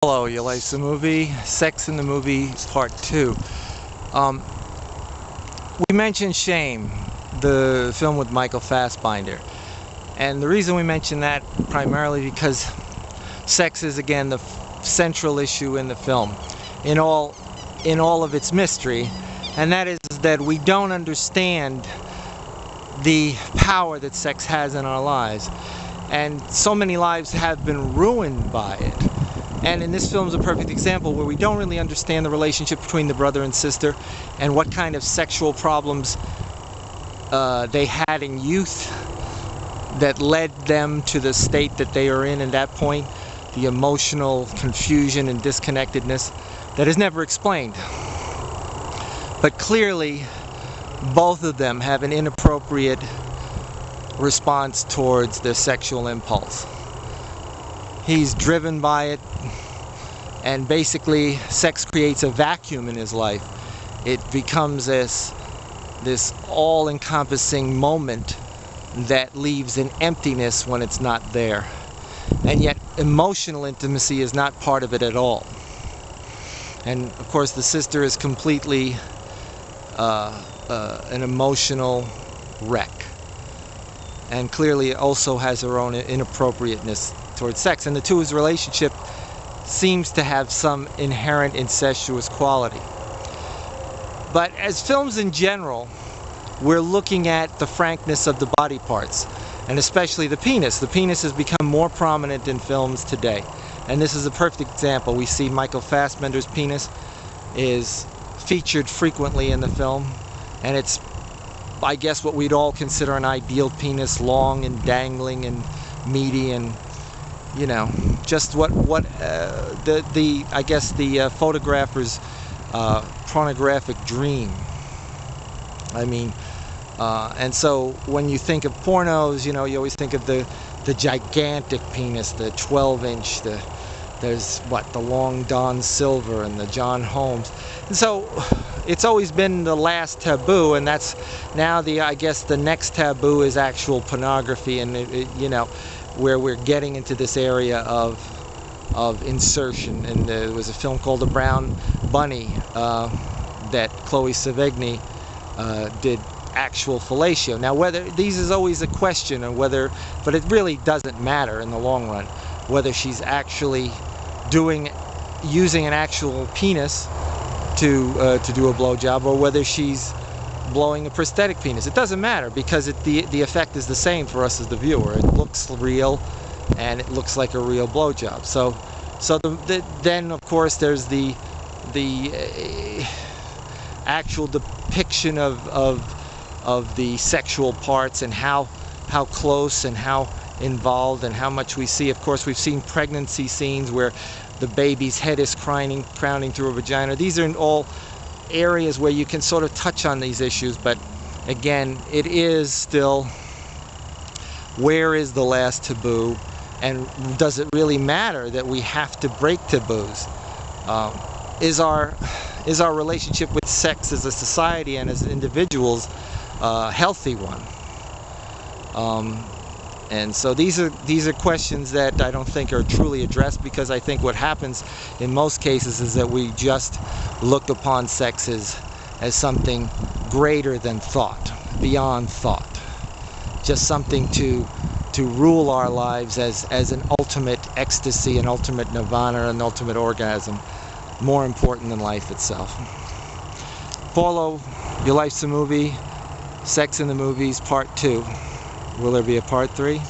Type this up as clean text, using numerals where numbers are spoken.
Hello, Your Life's a Movie, Sex in the Movie, Part 2. We mentioned Shame, the film with Michael Fassbender. And the reason we mention that primarily because sex is, again, the central issue in the film, in all of its mystery. And that is that we don't understand the power that sex has in our lives. And so many lives have been ruined by it. And in this film is a perfect example where we don't really understand the relationship between the brother and sister and what kind of sexual problems they had in youth that led them to the state that they are in at that point, the emotional confusion and disconnectedness that is never explained. But clearly, both of them have an inappropriate response towards their sexual impulse. He's driven by it, and basically sex creates a vacuum in his life. It becomes this all-encompassing moment that leaves an emptiness when it's not there. And yet emotional intimacy is not part of it at all. And of course the sister is completely an emotional wreck, and clearly also has her own inappropriateness towards sex, and the two's relationship seems to have some inherent incestuous quality. But as films in general, we're looking at the frankness of the body parts, and especially the penis. The penis has become more prominent in films today, and this is a perfect example. We see Michael Fassbender's penis is featured frequently in the film, and it's, I guess, what we'd all consider an ideal penis, long and dangling and meaty, and you know, just what I guess the photographer's pornographic dream. I mean, and so when you think of pornos, you know, you always think of the gigantic penis, the 12-inch, there's the long Don Silver and the John Holmes, and so it's always been the last taboo, and that's now I guess the next taboo is actual pornography, and you know, where we're getting into this area of insertion. And there was a film called The Brown Bunny that Chloe Sevigny did actual fellatio. Now, whether these is always a question, or whether, but it really doesn't matter in the long run whether she's actually using an actual penis to do a blowjob, or whether she's blowing a prosthetic penis. It doesn't matter, because the effect is the same for us as the viewer. It looks real, and it looks like a real blowjob. So then of course there's the actual depiction of the sexual parts, and how close and how involved and how much we see. Of course, we've seen pregnancy scenes where the baby's head is crowning through a vagina. These are all areas where you can sort of touch on these issues, but again, it is still, where is the last taboo, and does it really matter that we have to break taboos? Is our relationship with sex as a society and as individuals a healthy one? And so these are questions that I don't think are truly addressed, because I think what happens in most cases is that we just look upon sex as something greater than thought, beyond thought, just something to rule our lives as an ultimate ecstasy, an ultimate nirvana, an ultimate orgasm, more important than life itself. Follow Your Life's a Movie, Sex in the Movies, Part 2. Will there be a Part 3?